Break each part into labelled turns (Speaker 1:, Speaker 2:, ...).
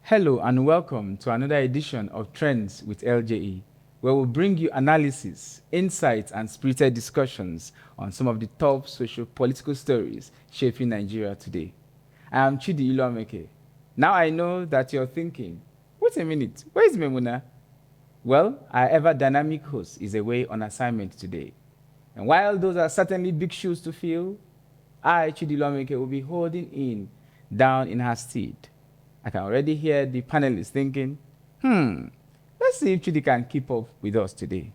Speaker 1: Hello and welcome to another edition of Trends with LJE, where we'll bring you analysis, insights, and spirited discussions on some of the top socio-political stories shaping Nigeria today. I am Chidi Iluameke. Now I know that you're thinking, wait a minute, where is Memuna? Well, our ever-dynamic host is away on assignment today. And while those are certainly big shoes to fill, I, Chidi Iluameke, will be holding in down in her stead. I can already hear the panelists thinking, let's see if Chidi can keep up with us today.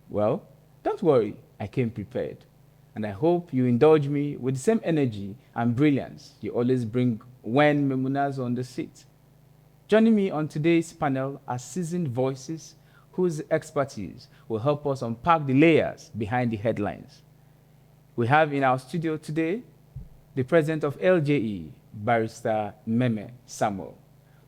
Speaker 1: Well, don't worry, I came prepared. And I hope you indulge me with the same energy and brilliance you always bring when Memuna's on the seat. Joining me on today's panel are seasoned voices whose expertise will help us unpack the layers behind the headlines. We have in our studio today the president of LJE, Barrister Meme Samuel.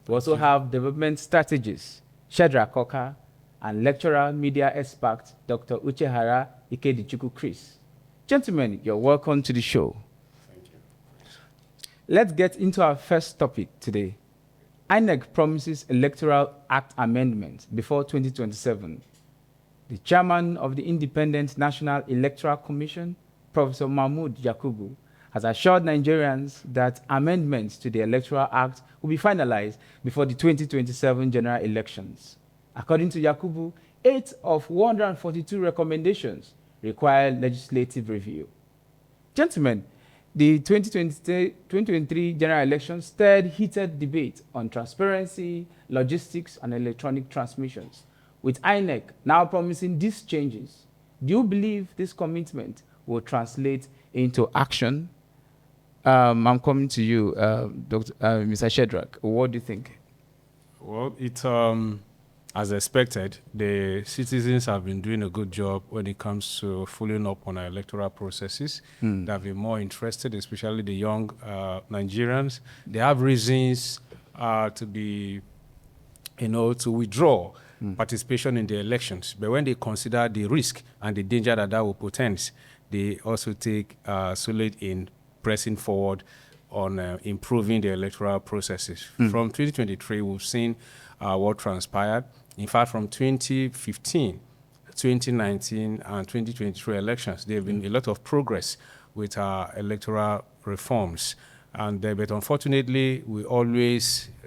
Speaker 1: We also have development strategist Shedra Koka and lecturer media expert Dr. Uchehara Ikedichukwu Chris. Gentlemen, you're welcome to the show.
Speaker 2: Thank you.
Speaker 1: Let's get into our first topic today. INEC promises Electoral Act amendment before 2027. The chairman of the Independent National Electoral Commission, Professor Mahmood Yakubu, has assured Nigerians that amendments to the Electoral Act will be finalized before the 2027 general elections. According to Yakubu, 8 of 142 recommendations require legislative review. Gentlemen, the 2023 general elections stirred heated debate on transparency, logistics, and electronic transmissions. With INEC now promising these changes, do you believe this commitment will translate into action? I'm coming to you, Mr. Shedrack. What do you think?
Speaker 2: Well, as expected, the citizens have been doing a good job when it comes to following up on our electoral processes. They have been more interested, especially the young Nigerians. They have reasons to be, to withdraw participation in the elections. But when they consider the risk and the danger that will portend, they also take solid in pressing forward on improving the electoral processes. From 2023, we've seen what transpired. In fact, from 2015, 2019, and 2023 elections, there have been a lot of progress with our electoral reforms. But unfortunately,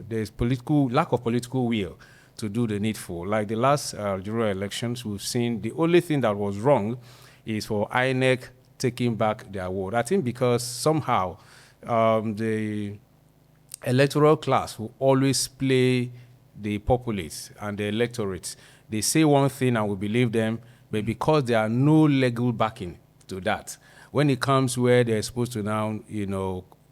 Speaker 2: there's lack of political will to do the needful. Like the last general elections, we've seen the only thing that was wrong is for INEC taking back the award. I think because somehow the electoral class will always play the populace and the electorate. They say one thing and we believe them, but because there are no legal backing to that, when it comes where they're supposed to now,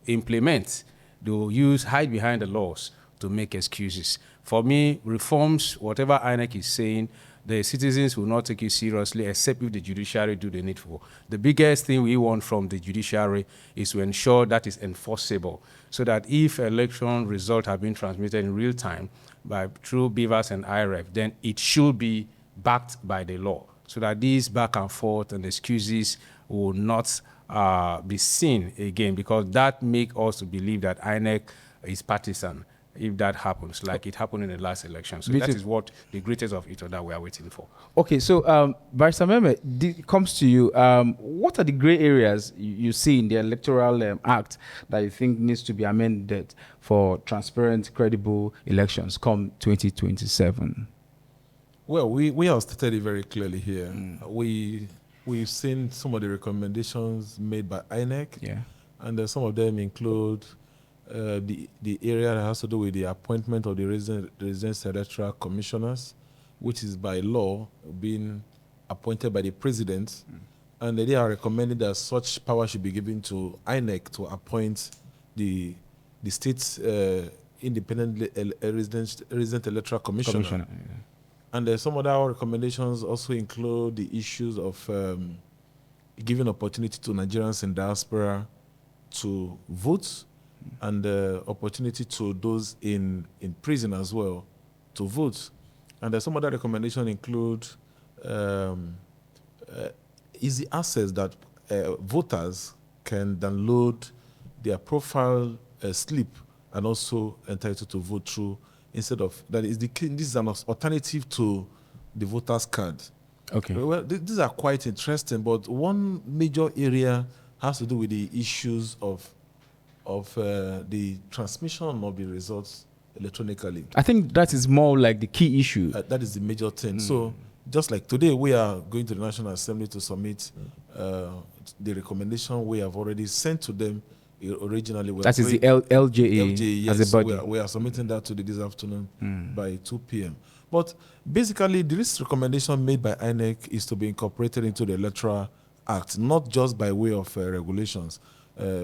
Speaker 2: implement, they'll hide behind the laws to make excuses. For me, reforms, whatever INEC is saying, the citizens will not take it seriously except if the judiciary do the needful. The biggest thing we want from the judiciary is to ensure that is enforceable, so that if election results have been transmitted in real time through BVAS and IREF, then it should be backed by the law, so that these back and forth and excuses will not be seen again, because that makes us to believe that INEC is partisan if that happens, like it happened in the last election. So that is what the greatest of it that we are waiting for.
Speaker 1: Okay, so Barrister Meme, it comes to you. What are the gray areas you see in the Electoral Act that you think needs to be amended for transparent, credible elections come 2027?
Speaker 3: Well, we have stated it very clearly here. We've seen some of the recommendations made by INEC, and some of them include the area that has to do with the appointment of the resident electoral commissioners, which is by law being appointed by the president, and they are recommending that such power should be given to INEC to appoint the state's independent resident electoral commissioner. And some other recommendations also include the issues of giving opportunity to Nigerians in diaspora to vote, and opportunity to those in prison as well to vote. And some other recommendations include easy access that voters can download their profile slip and also entitled to vote through instead of that. This is an alternative to the voters card.
Speaker 1: Okay.
Speaker 3: Well, these are quite interesting, but one major area has to do with the issues of the transmission of the results electronically.
Speaker 1: I think that is more like the key issue.
Speaker 3: That is the major thing. So just like today, we are going to the National Assembly to submit the recommendation we have already sent to them originally.
Speaker 1: That is the LJE,
Speaker 3: LJE, yes,
Speaker 1: as a body.
Speaker 3: we are submitting that today this afternoon by 2 p.m. But basically, this recommendation made by INEC is to be incorporated into the Electoral Act, not just by way of regulations,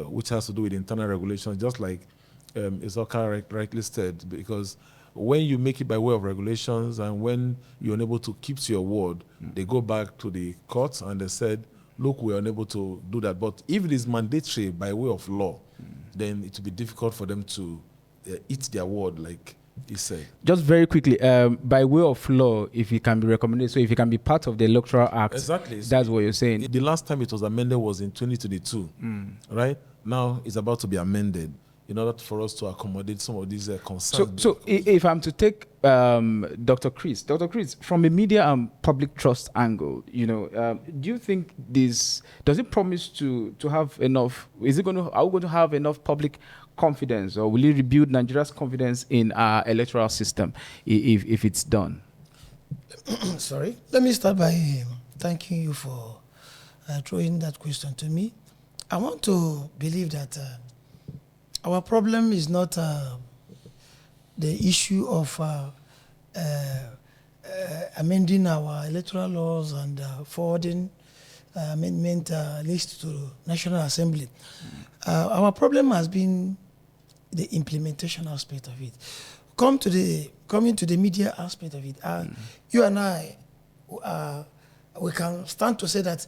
Speaker 3: which has to do with internal regulations, just like Isoka rightly said, because when you make it by way of regulations and when you're unable to keep to your word, they go back to the courts and they said, look, we're unable to do that. But if it is mandatory by way of law, then it will be difficult for them to eat their word, like he said.
Speaker 1: Just very quickly, by way of law, if it can be recommended, so if it can be part of the Electoral Act,
Speaker 3: exactly.
Speaker 1: That's what you're saying.
Speaker 3: The last time it was amended was in 2022, right? Now it's about to be amended in order for us to accommodate some of these concerns.
Speaker 1: So if I'm to take Dr. Chris, from a media and public trust angle, do you think this, does it promise to have enough, are we going to have enough public confidence, or will it rebuild Nigeria's confidence in our electoral system if it's done?
Speaker 4: Sorry. Let me start by thanking you for throwing that question to me. I want to believe that our problem is not the issue of amending our electoral laws and forwarding amendment list to National Assembly. Our problem has been the implementation aspect of it. Coming to the media aspect of it, you and I, we can stand to say that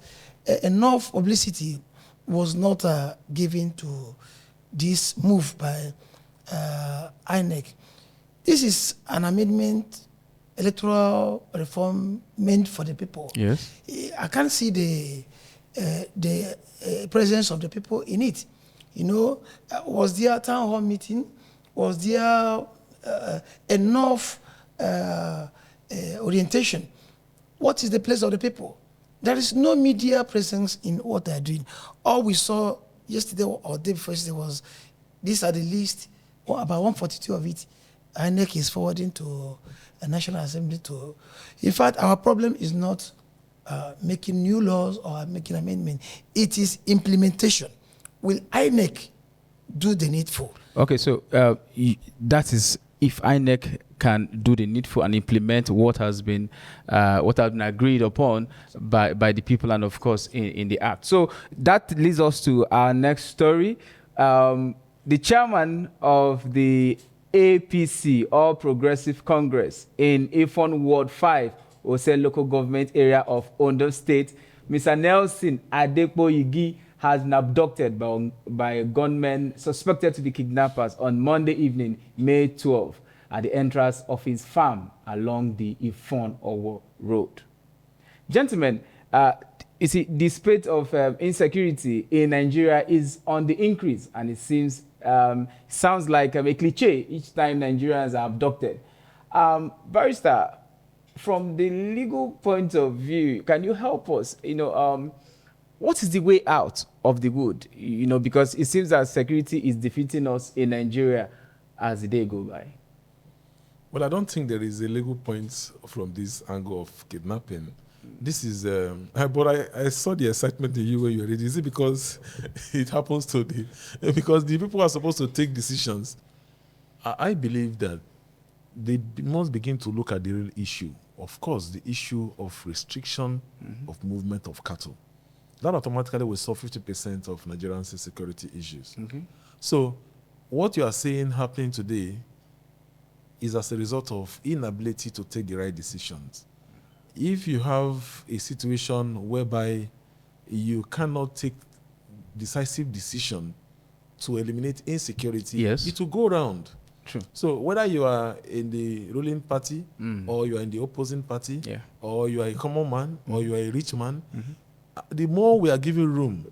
Speaker 4: enough publicity was not given to this move by INEC. This is an amendment, electoral reform meant for the people.
Speaker 1: Yes.
Speaker 4: I can't see the presence of the people in it. Was there a town hall meeting? Was there enough orientation? What is the place of the people? There is no media presence in what they are doing. All we saw yesterday or day before yesterday was, these are the list, about 142 of it, INEC is forwarding to a National Assembly to. In fact, our problem is not making new laws or making amendments. It is implementation. Will INEC do the needful? Okay,
Speaker 1: so that is if INEC can do the needful and implement what has been agreed upon by the people and of course in the act. So that leads us to our next story. The chairman of the APC, All Progressive Congress, in Ifon Ward 5, Ose local government area of Ondo State, Mr. Nelson Adepoyigi, has been abducted by gunmen suspected to be kidnappers on Monday evening, May 12, at the entrance of his farm along the Ifon Owo Road. Gentlemen, you see, the spate of insecurity in Nigeria is on the increase, and it sounds like a cliche each time Nigerians are abducted. Barrister, from the legal point of view, can you help us? What is the way out of the wood? Because it seems that security is defeating us in Nigeria as the day go by.
Speaker 3: Well, I don't think there is a legal point from this angle of kidnapping. This is, but I saw the excitement in you when you were reading. Is it because it happens to because the people are supposed to take decisions? I believe that they must begin to look at the real issue. Of course, the issue of restriction of movement of cattle. That automatically will solve 50% of Nigerian security issues. So what you are seeing happening today is as a result of inability to take the right decisions. If you have a situation whereby you cannot take decisive decision to eliminate insecurity,
Speaker 1: yes,
Speaker 3: it will go around.
Speaker 1: True.
Speaker 3: So whether you are in the ruling party or you are in the opposing party, or you are a common man or you are a rich man, the more we are giving room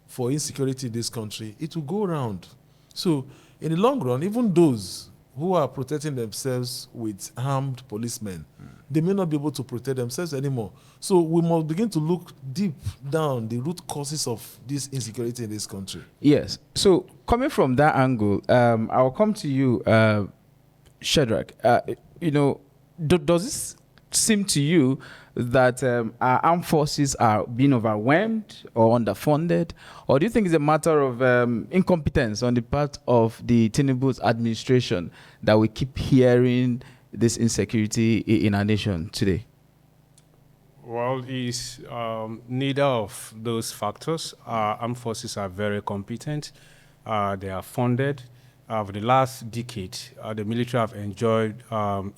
Speaker 3: for insecurity in this country, it will go around. So in the long run, even those who are protecting themselves with armed policemen, they may not be able to protect themselves anymore. So we must begin to look deep down the root causes of this insecurity in this country.
Speaker 1: Yes. So coming from that angle, I'll come to you, Shadrach. Does this seem to you that our armed forces are being overwhelmed or underfunded? Or do you think it's a matter of incompetence on the part of the Tinubu's administration that we keep hearing this insecurity in our nation today?
Speaker 2: Well, it's neither of those factors. Our armed forces are very competent. They are funded. For the last decade, the military have enjoyed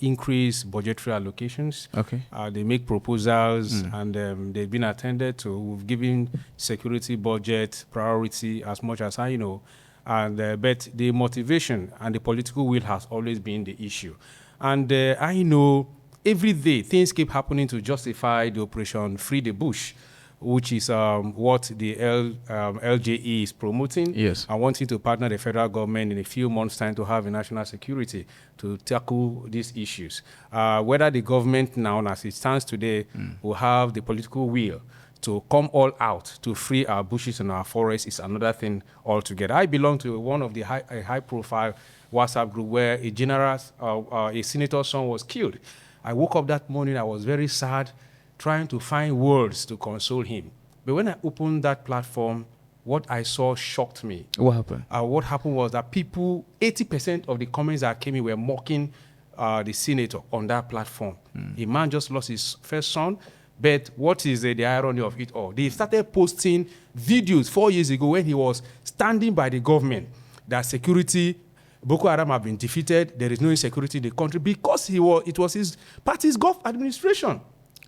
Speaker 2: increased budgetary allocations.
Speaker 1: Okay.
Speaker 2: They make proposals, and they've been attended to. We've given security budget priority as much as I know. And but the motivation and the political will has always been the issue. And I know every day things keep happening to justify the operation Free the Bush, which is what the LJE is promoting.
Speaker 1: Yes.
Speaker 2: I wanting to partner the federal government in a few months' time to have a national security to tackle these issues. Whether the government now, as it stands today, will have the political will to come all out to free our bushes and our forests is another thing altogether. I belong to one of the high-profile WhatsApp group where a general, a senator's son was killed. I woke up that morning, I was very sad, trying to find words to console him. But when I opened that platform, what I saw shocked me.
Speaker 1: What happened?
Speaker 2: What happened was that people, 80% of the comments that came in were mocking the senator on that platform. A man just lost his first son, but what is the irony of it all? They started posting videos 4 years ago when he was standing by the government that security, Boko Haram have been defeated, there is no insecurity in the country because it was his party's administration.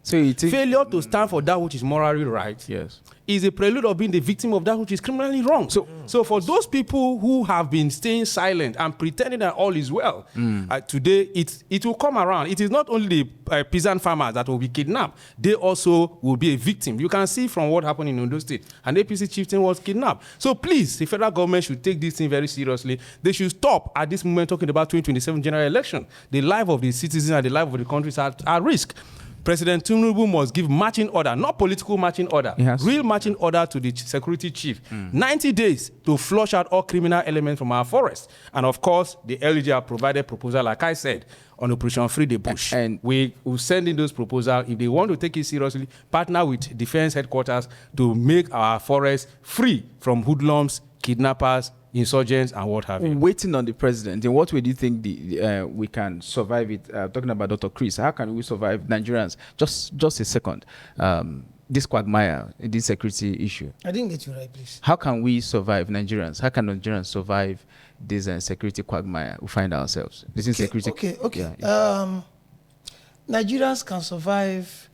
Speaker 1: So you think
Speaker 2: failure to stand for that which is morally right,
Speaker 1: yes,
Speaker 2: is a prelude of being the victim of that which is criminally wrong. So for those people who have been staying silent and pretending that all is well, today it will come around. It is not only the peasant farmers that will be kidnapped, they also will be a victim. You can see from what happened in Ondo State, an APC chieftain was kidnapped. So please, the federal government should take this thing very seriously. They should stop at this moment talking about 2027 general election. The life of the citizens and the life of the country is at risk. President Tinubu must give marching order, not political marching order, real marching order to the security chief. 90 days to flush out all criminal elements from our forest. And of course, the LJE have provided proposal, like I said, on Operation Free the Bush. And we will send in those proposals. If they want to take it seriously, partner with defense headquarters to make our forest free from hoodlums, kidnappers, insurgents, and what have you. Waiting
Speaker 1: on the president, in what way do you think we can survive it? Talking about Dr. Chris, how can we survive Nigerians? Just a second. This quagmire, this security issue.
Speaker 4: I didn't get you right, please.
Speaker 1: How can we survive Nigerians? How can Nigerians survive this security quagmire we find ourselves? This insecurity.
Speaker 4: Okay. Nigerians can survive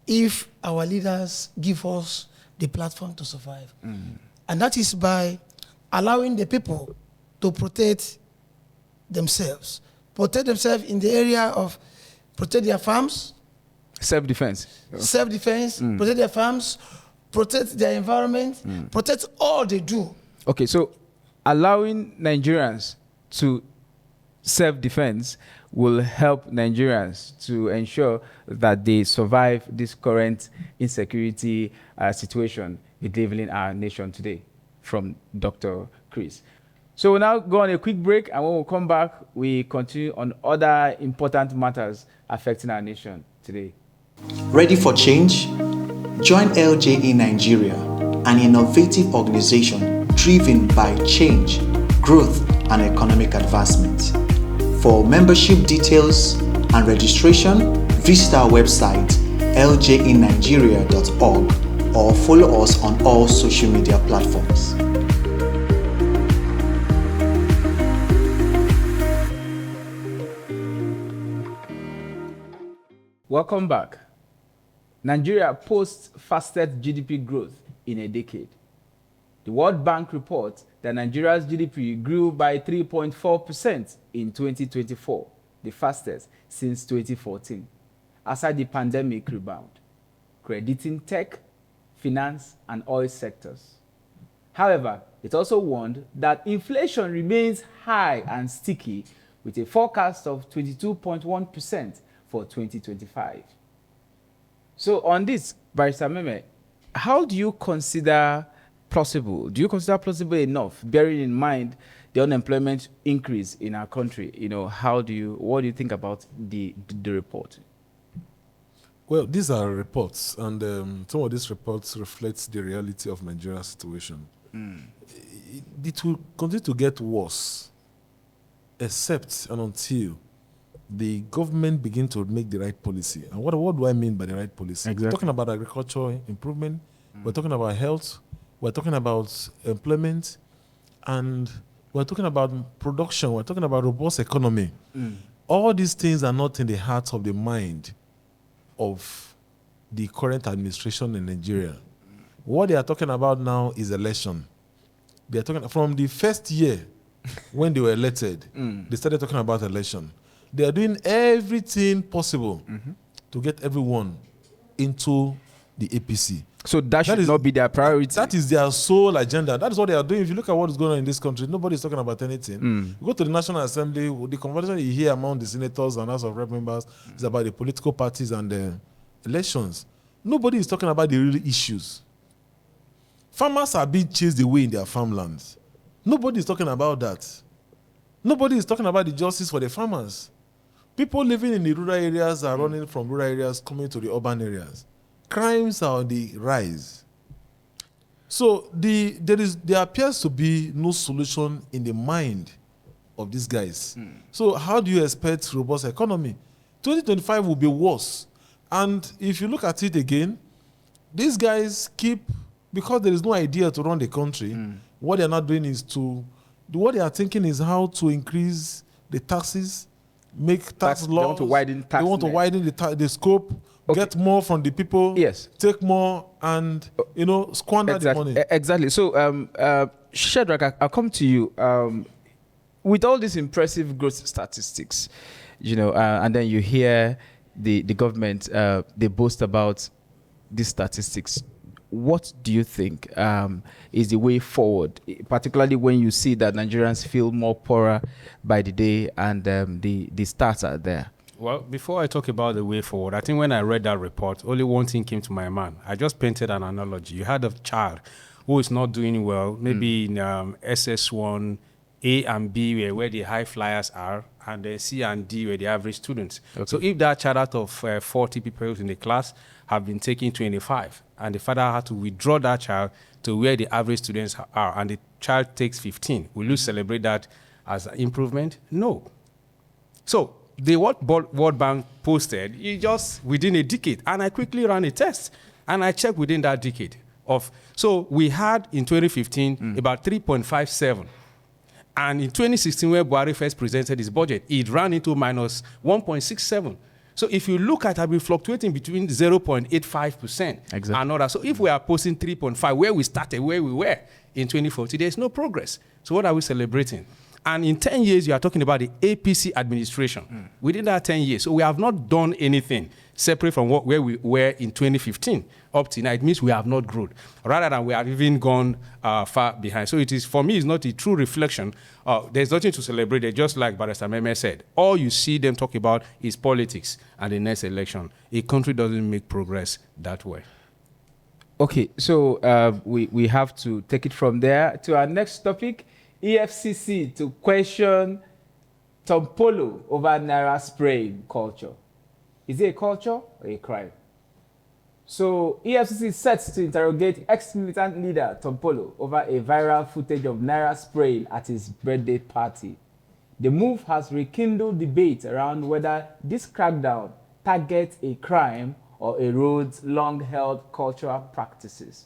Speaker 4: if our leaders give us the platform to survive. And that is by allowing the people to protect themselves in the area of protect their farms.
Speaker 1: Self-defense.
Speaker 4: Protect their farms, protect their environment, protect all they do.
Speaker 1: Okay, so allowing Nigerians to self-defense will help Nigerians to ensure that they survive this current insecurity situation bedeviling our nation today. From Dr. Chris. So we'll now go on a quick break, and when we come back, we continue on other important matters affecting our nation today.
Speaker 5: Ready for change? Join LJE Nigeria, an innovative organization driven by change, growth, and economic advancement. For membership details and registration, visit our website ljenigeria.org or follow us on all social media platforms.
Speaker 1: Welcome back. Nigeria posts fastest GDP growth in a decade. The World Bank reports that Nigeria's GDP grew by 3.4% in 2024, the fastest since 2014, aside the pandemic rebound, crediting tech, finance, and oil sectors. However, it also warned that inflation remains high and sticky, with a forecast of 22.1% for 2025. So on this, Barrister Meme, how do you consider plausible? Do you consider plausible enough, bearing in mind the unemployment increase in our country? What do you think about the report?
Speaker 3: Well, these are reports, and some of these reports reflect the reality of Nigeria's situation. It will continue to get worse, except and until the government begin to make the right policy. And what do I mean by the right policy?
Speaker 1: Exactly.
Speaker 3: We're talking about agriculture improvement, we're talking about health, we're talking about employment, and we're talking about production, we're talking about robust economy. All these things are not in the heart of the mind of the current administration in Nigeria. What they are talking about now is election. They are talking from the first year when they were elected, they started talking about election. They are doing everything possible to get everyone into the APC.
Speaker 1: So that should not be their priority.
Speaker 3: That is their sole agenda. That is what they are doing. If you look at what is going on in this country, nobody is talking about anything. You go to the National Assembly, the conversation you hear among the senators and House of Rep members is about the political parties and the elections. Nobody is talking about the real issues. Farmers are being chased away in their farmlands. Nobody is talking about that. Nobody is talking about the justice for the farmers. People living in the rural areas are running from rural areas coming to the urban areas. Crimes are on the rise. So there appears to be no solution in the mind of these guys. So how do you expect robust economy? 2025 will be worse. And if you look at it again, these guys because there is no idea to run the country, what they're not doing is what they are thinking is how to increase the taxes, make tax laws.
Speaker 1: They want to widen tax.
Speaker 3: They want to widen the scope, get more from the people,
Speaker 1: yes,
Speaker 3: take more, and squander the money.
Speaker 1: Exactly. So, Shadrach, I'll come to you. With all these impressive growth statistics, and then you hear the government, they boast about these statistics. What do you think is the way forward, particularly when you see that Nigerians feel more poorer by the day and the stats are there?
Speaker 2: Well, before I talk about the way forward, I think when I read that report, only one thing came to my mind. I just painted an analogy. You had a child who is not doing well, maybe in SS1, A and B where the high flyers are, and then C and D where the average students. Okay. So if that child out of 40 people in the class have been taking 25, and the father had to withdraw that child to where the average students are, and the child takes 15, will you celebrate that as an improvement? No. So the World Bank posted, just within a decade, and I quickly ran a test, and I checked within that decade. So we had in 2015 about 3.57. And in 2016, where Buhari first presented his budget, it ran into minus 1.67. So if you look at it, we're fluctuating between 0.85% and other. So if we are posting 3.5, where we started, where we were in 2014, there's no progress. So what are we celebrating? And in 10 years, you are talking about the APC administration. Within that 10 years, so we have not done anything separate from where we were in 2015 up to now. It means we have not grown, rather than we have even gone far behind. So it is, for me, it's not a true reflection. There's nothing to celebrate there, just like Barrister Meme said. All you see them talk about is politics and the next election. A country doesn't make progress that way.
Speaker 1: Okay, so we have to take it from there to our next topic. EFCC to question Tom Polo over naira spraying culture. Is it a culture or a crime? So EFCC sets to interrogate ex-militant leader Tom Polo over a viral footage of naira spraying at his birthday party. The move has rekindled debate around whether this crackdown targets a crime or erodes long-held cultural practices.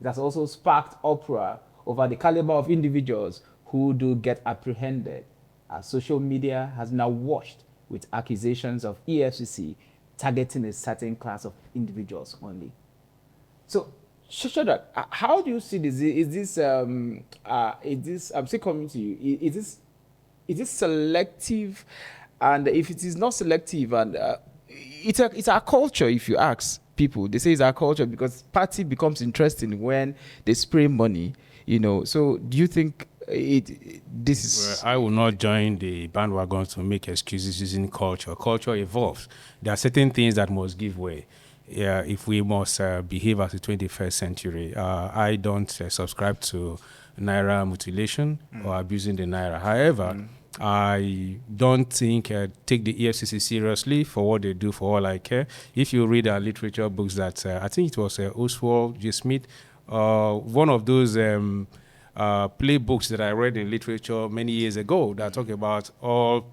Speaker 1: It has also sparked uproar over the caliber of individuals who do get apprehended, as social media has now washed with accusations of EFCC targeting a certain class of individuals only. So, Shadrach, how do you see this? I'm still coming to you. Is this selective? And if it is not selective, and it's our culture, if you ask people, they say it's our culture because party becomes interesting when they spray money. So do you think this is...
Speaker 2: Well, I will not join the bandwagon to make excuses using culture. Culture evolves. There are certain things that must give way. Yeah, if we must behave as the 21st century. I don't subscribe to naira mutilation or abusing the naira. However, I don't think take the EFCC seriously for what they do, for all I care. If you read our literature books that I think it was Oswald J. Smith, one of those playbooks that I read in literature many years ago that talk about all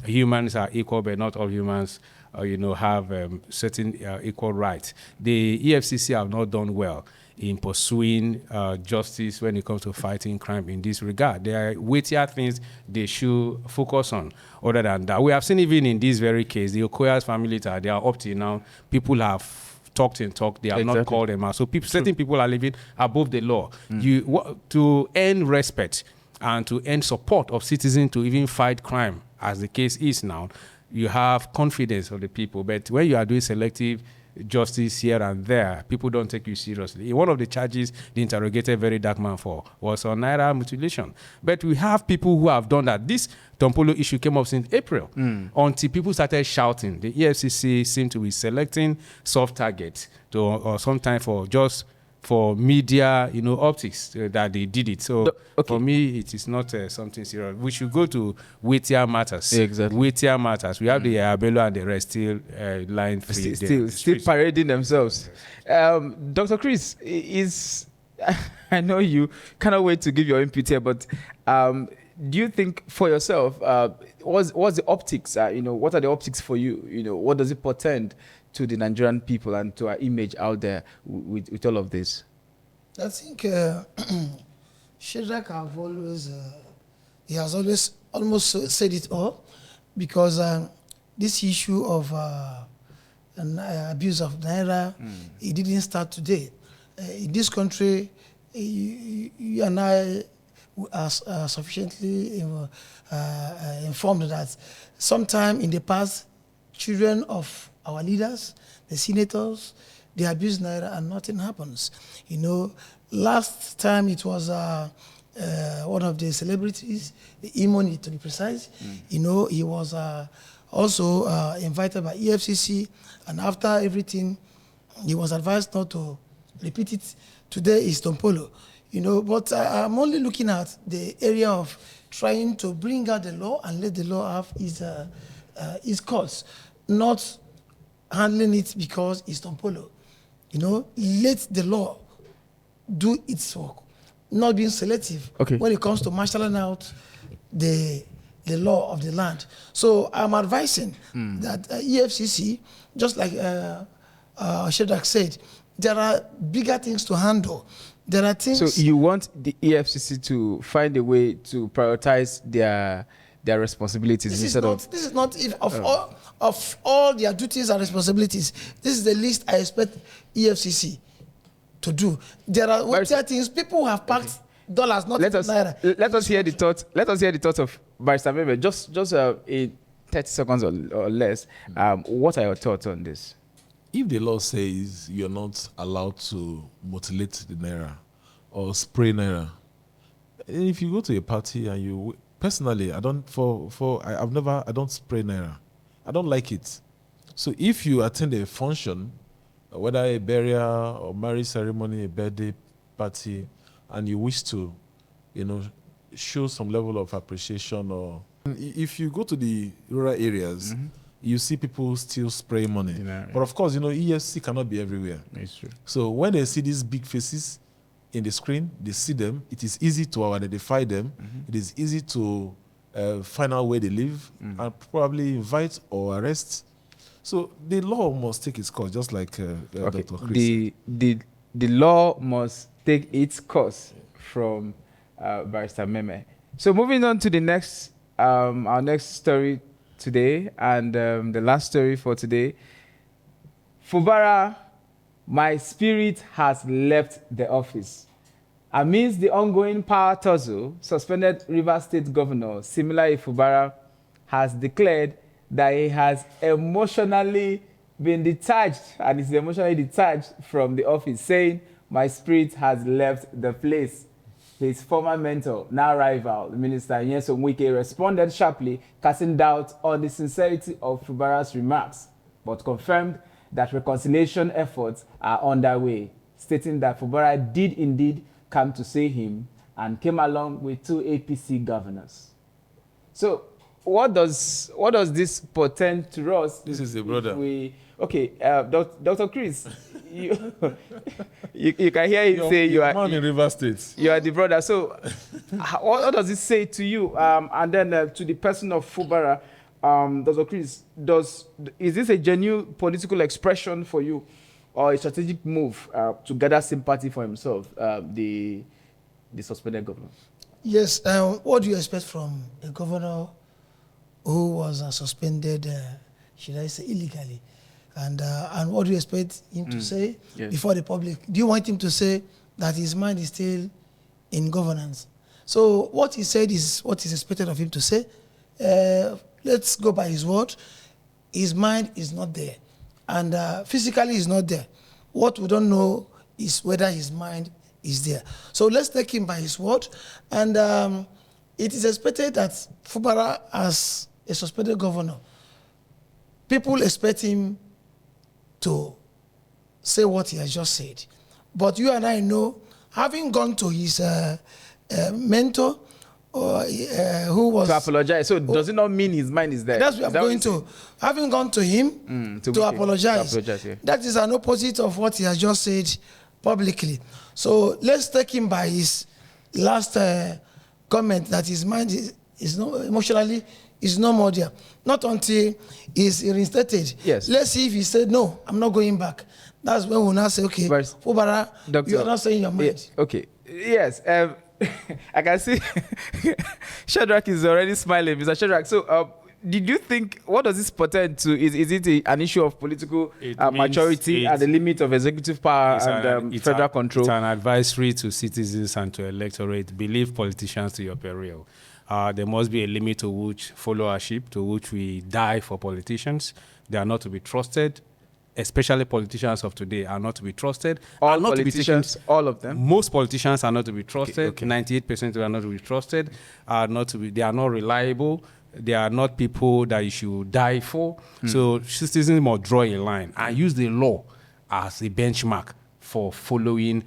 Speaker 2: humans are equal, but not all humans have certain equal rights. The EFCC have not done well in pursuing justice when it comes to fighting crime in this regard. There are weightier things they should focus on other than that. We have seen even in this very case, the Okoya's family, they are up to now. People have talked and talked. They have not called them out. So certain people are living above the law. To earn respect and to earn support of citizens to even fight crime, as the case is now, you have confidence of the people. But when you are doing selective justice here and there, people don't take you seriously. One of the charges they interrogated very dark man for was on naira mutilation. But we have people who have done that. This Tompolo issue came up since April until people started shouting. The EFCC seemed to be selecting soft targets or sometimes for media, optics that they did it. So for me, it is not something serious. We should go to weightier matters.
Speaker 1: Exactly.
Speaker 2: Weightier matters. We have the Abelo and the rest still lying free.
Speaker 1: Still parading themselves. Dr. Chris, I know you cannot wait to give your input here, but do you think for yourself, what's the optics? What are the optics for you? What does it portend to the Nigerian people and to our image out there with all of this?
Speaker 4: I think Shedrack he has always almost said it all, because this issue of abuse of naira, it didn't start today. In this country, you and I are sufficiently informed that sometime in the past, children of our leaders, the senators, they abuse naira and nothing happens. Last time it was one of the celebrities, Imoni to be precise. He was also invited by EFCC, and after everything, he was advised not to repeat it. Today is Tompolo. But I'm only looking at the area of trying to bring out the law and let the law have its course, not handling it because it's Tompolo. Let the law do its work, not being selective when it comes to marshalling out the law of the land. So I'm advising that EFCC, just like Shedrack said, there are bigger things to handle. There are things.
Speaker 1: So you want the EFCC to find a way to prioritize their responsibilities
Speaker 4: This is not of all their duties and responsibilities. This is the least I expect EFCC to do. There are things people who have packed dollars, not naira.
Speaker 1: Let us hear the thoughts. Let us hear the thoughts of Barrister Meme. Just in 30 seconds or less. What are your thoughts on this?
Speaker 3: If the law says you're not allowed to mutilate the naira or spray naira, if you go to a party and you personally, I don't spray naira. I don't like it. So if you attend a function, whether a burial or marriage ceremony, a birthday party, and you wish to, show some level of appreciation, or if you go to the rural areas, you see people still spray money. But of course, EFC cannot be everywhere.
Speaker 1: It's true.
Speaker 3: So when they see these big faces in the screen, they see them. It is easy to identify them. It is easy to find out where they live and probably invite or arrest. So the law must take its course, just like Dr. Chris.
Speaker 1: The law must take its course from Barrister Meme. So moving on to the next, our next story today, and the last story for today. Fubara, my spirit has left the office. Amidst the ongoing power tussle, suspended Rivers State Governor Similai Fubara has declared that he has emotionally been detached and is emotionally detached from the office, saying, my spirit has left the place. his former mentor, now rival, Minister Nyesom Wike, responded sharply, casting doubt on the sincerity of Fubara's remarks, but confirmed that reconciliation efforts are underway, stating that Fubara did indeed come to see him and came along with 2 APC governors. So, what does this portend to us?
Speaker 3: This is a brother.
Speaker 1: Dr. Chris, you can hear him say you are
Speaker 3: man in River State.
Speaker 1: You are the brother. So, what does it say to you? And then to the person of Fubara, Dr. Chris, is this a genuine political expression for you, or a strategic move to gather sympathy for himself, the suspended governor?
Speaker 4: Yes. What do you expect from a governor who was suspended, should I say, illegally? And what do you expect him to say before the public? Do you want him to say that his mind is still in governance? So what he said is what is expected of him to say. Let's go by his word. His mind is not there. And physically he's not there. What we don't know is whether his mind is there. So let's take him by his word. And it is expected that Fubara, as a suspended governor, people expect him to say what he has just said. But you and I know, having gone to his mentor, who was...
Speaker 1: To apologize. So does it not mean his mind is there?
Speaker 4: That's what I'm going to. Having gone to him to apologize, that is an opposite of what he has just said publicly. So let's take him by his last comment that his mind is not emotionally is no more there. Not until he's reinstated.
Speaker 1: Yes.
Speaker 4: Let's see if he said, no, I'm not going back. That's when we'll now say, okay, Fubara, you are not saying your mind.
Speaker 1: Yeah, okay. Yes. I can see Shadrach is already smiling. Mr. Shadrach, so did you think, what does this portend to? Is it an issue of political maturity at the limit of executive power and federal control?
Speaker 2: It's an advisory to citizens and to electorate. Believe politicians to your peril. There must be a limit to which followership, to which we die for politicians. They are not to be trusted. Especially politicians of today are not to be trusted.
Speaker 1: All politicians, all of them?
Speaker 2: Most politicians are not to be trusted.
Speaker 1: Okay.
Speaker 2: 98% are not to be trusted. They are not reliable. They are not people that you should die for. So citizens must draw a line and use the law as a benchmark for following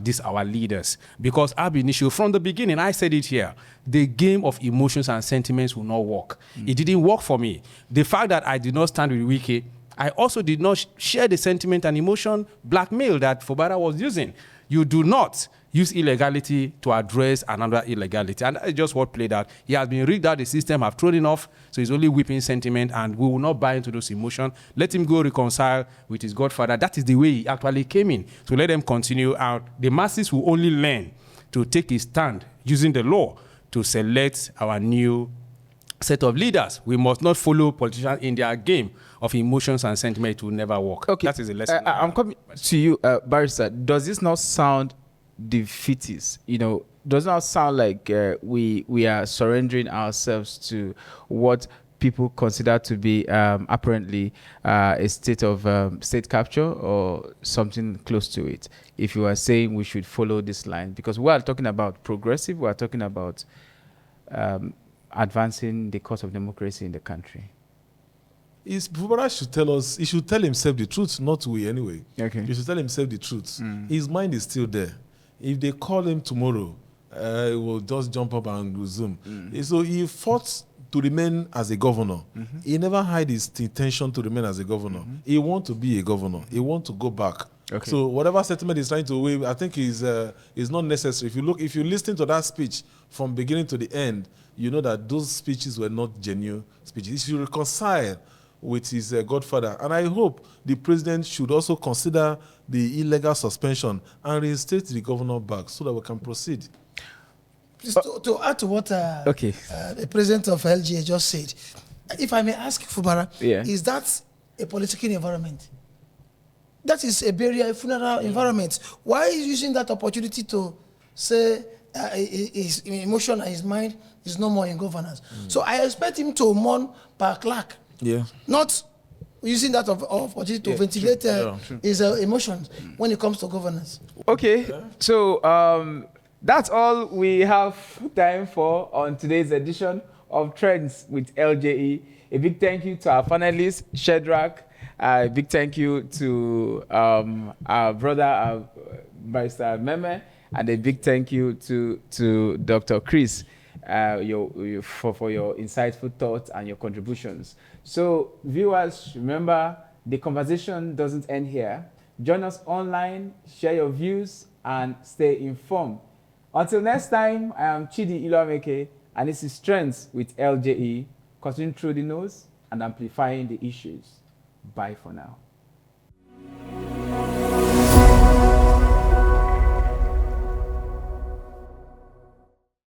Speaker 2: these our leaders. Because ab initio, from the beginning, I said it here, the game of emotions and sentiments will not work. It didn't work for me. The fact that I did not stand with Wike, I also did not share the sentiment and emotion blackmail that Fubara was using. You do not use illegality to address another illegality. And that's just what played out. He has been rigged out the system, have thrown it off, so he's only whipping sentiment, and we will not buy into those emotions. Let him go reconcile with his godfather. That is the way he actually came in. So let them continue out. The masses will only learn to take a stand using the law to select our new set of leaders. We must not follow politicians in their game of emotions and sentiment. It will never work.
Speaker 1: Okay.
Speaker 2: That is a lesson.
Speaker 1: I'm coming to you, Barrister. Does this not sound defeatist? You know, does not sound like we are surrendering ourselves to what people consider to be apparently a state of state capture or something close to it? If you are saying we should follow this line, because we are talking about progressive, we are talking about advancing the cause of democracy in the country.
Speaker 3: Fubara should tell us, he should tell himself the truth, not we anyway.
Speaker 1: Okay.
Speaker 3: He should tell himself the truth. His mind is still there. If they call him tomorrow, he will just jump up and resume. So he fought to remain as a governor. He never hid his intention to remain as a governor. He wants to be a governor. He wants to go back.
Speaker 1: Okay.
Speaker 3: So whatever settlement he's trying to waive, I think is not necessary. If you listen to that speech from beginning to the end, you know that those speeches were not genuine speeches. He should reconcile with his godfather. And I hope the president should also consider the illegal suspension and reinstate the governor back so that we can proceed.
Speaker 4: Please, to add to what the president of LJE just said, if I may ask Fubara, is that a political environment? That is a burial, a funeral environment. Why is he using that opportunity to say his emotion and his mind is no more in governance? So I expect him to mourn per clerk. Not using that opportunity to ventilate his emotions when it comes to governance.
Speaker 1: Okay, so That's all we have time for on today's edition of Trends with LJE. A big thank you to our panelists, Shedrack. A big thank you to our brother, Barrister Meme, and a big thank you to Dr. Chris for your insightful thoughts and your contributions. So, viewers, remember, the conversation doesn't end here. Join us online, share your views, and stay informed. Until next time, I am Chidi Iloameke, and this is Trends with LJE, cutting through the nose and amplifying the issues. Bye for now.